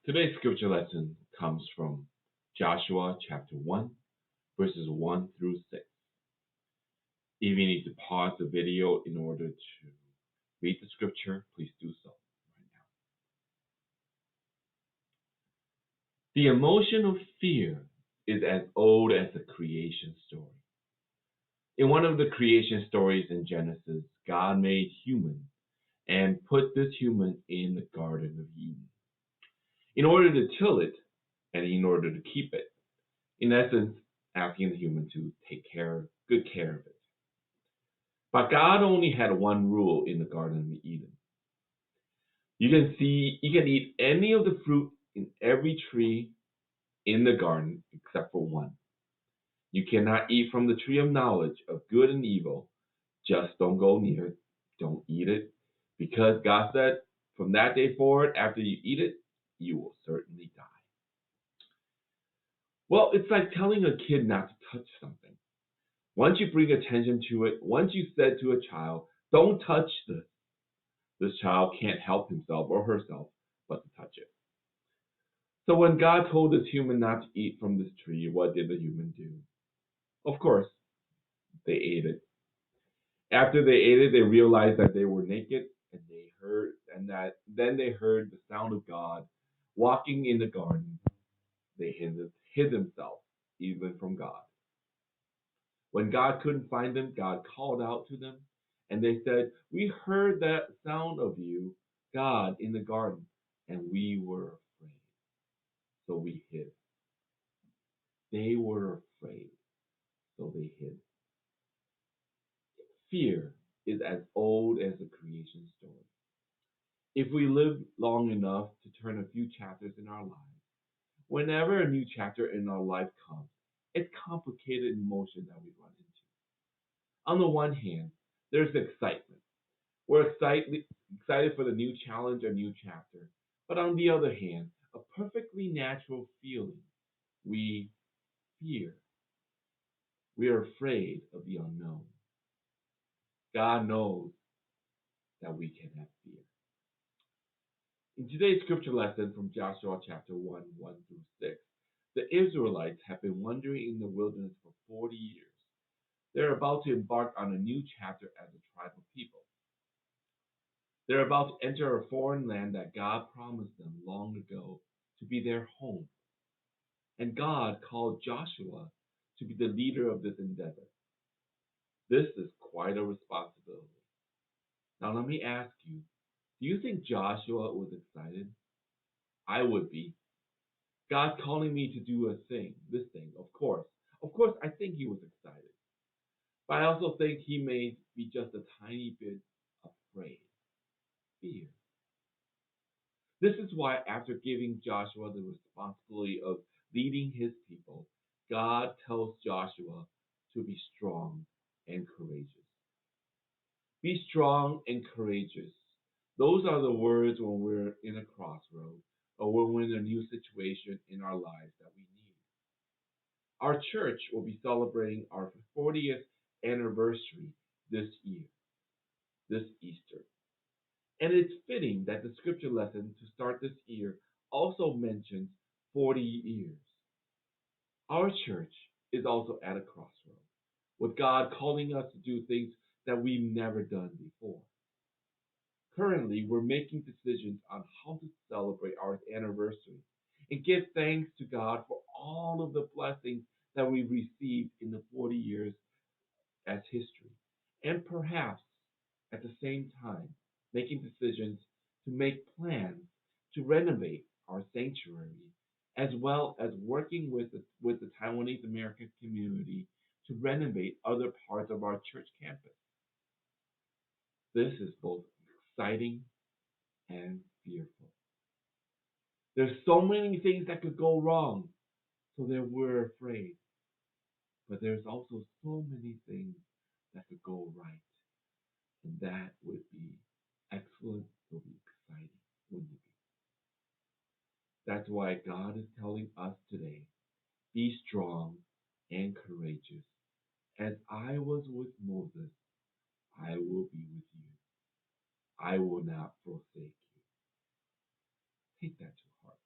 Today's scripture lesson comes from Joshua chapter 1, verses 1 through 6. If you need to pause the video in order to read the scripture, please do so right now. The emotion of fear is as old as the creation story. In one of the creation stories in Genesis, God made human and put this human in the Garden of Eden in order to till it and in order to keep it. In essence, asking the human to take good care of it. But God only had one rule in the Garden of Eden. You can eat any of the fruit in every tree in the garden except for one. You cannot eat from the tree of knowledge of good and evil. Just don't go near it. Don't eat it. Because God said, from that day forward, after you eat it, you will certainly die. Well, it's like telling a kid not to touch something. Once you bring attention to it, once you said to a child, don't touch this child can't help himself or herself but to touch it. So when God told this human not to eat from this tree, what did the human do? Of course, they ate it. After they ate it, they realized that they were naked, and then they heard the sound of God walking in the garden. They hid themselves even from God. When God couldn't find them, God called out to them, and they said, "We heard that sound of you, God, in the garden, and we were afraid, so we hid." They were afraid, so they hid. Fear is as old as the creation story. If we live long enough to turn a few chapters in our lives, whenever a new chapter in our life comes, it's complicated emotion that we run into. On the one hand, there's excitement. We're excited for the new challenge or new chapter. But on the other hand, a perfectly natural feeling. We fear. We are afraid of the unknown. God knows that we can have fear. In today's scripture lesson from Joshua chapter 1, 1 through 6, the Israelites have been wandering in the wilderness for 40 years. They're about to embark on a new chapter as a tribe of people. They're about to enter a foreign land that God promised them long ago to be their home. And God called Joshua to be the leader of this endeavor. This is quite a responsibility. Now let me ask you, do you think Joshua was excited? I would be. God calling me to do this thing, of course. Of course, I think he was excited. But I also think he may be just a tiny bit afraid. Fear. This is why, after giving Joshua the responsibility of leading his people, God tells Joshua to be strong and courageous. Be strong and courageous. Those are the words when we're in a crossroad or when we're in a new situation in our lives that we need. Our church will be celebrating our 40th anniversary this year, this Easter. And it's fitting that the scripture lesson to start this year also mentions 40 years. Our church is also at a crossroad, with God calling us to do things that we've never done before. Currently, we're making decisions on how to celebrate our anniversary and give thanks to God for all of the blessings that we've received in the 40 years as history. And perhaps at the same time, making decisions to make plans to renovate our sanctuary, as well as working with the Taiwanese American community to renovate other parts of our church campus. This is both exciting and fearful. There's so many things that could go wrong, so that we're afraid. But there's also so many things that could go right, and that would be excellent, it would be exciting, wouldn't it be? That's why God is telling us today, be strong and courageous. As I was with Moses, I will be with you. I will not forsake you. Take that to heart.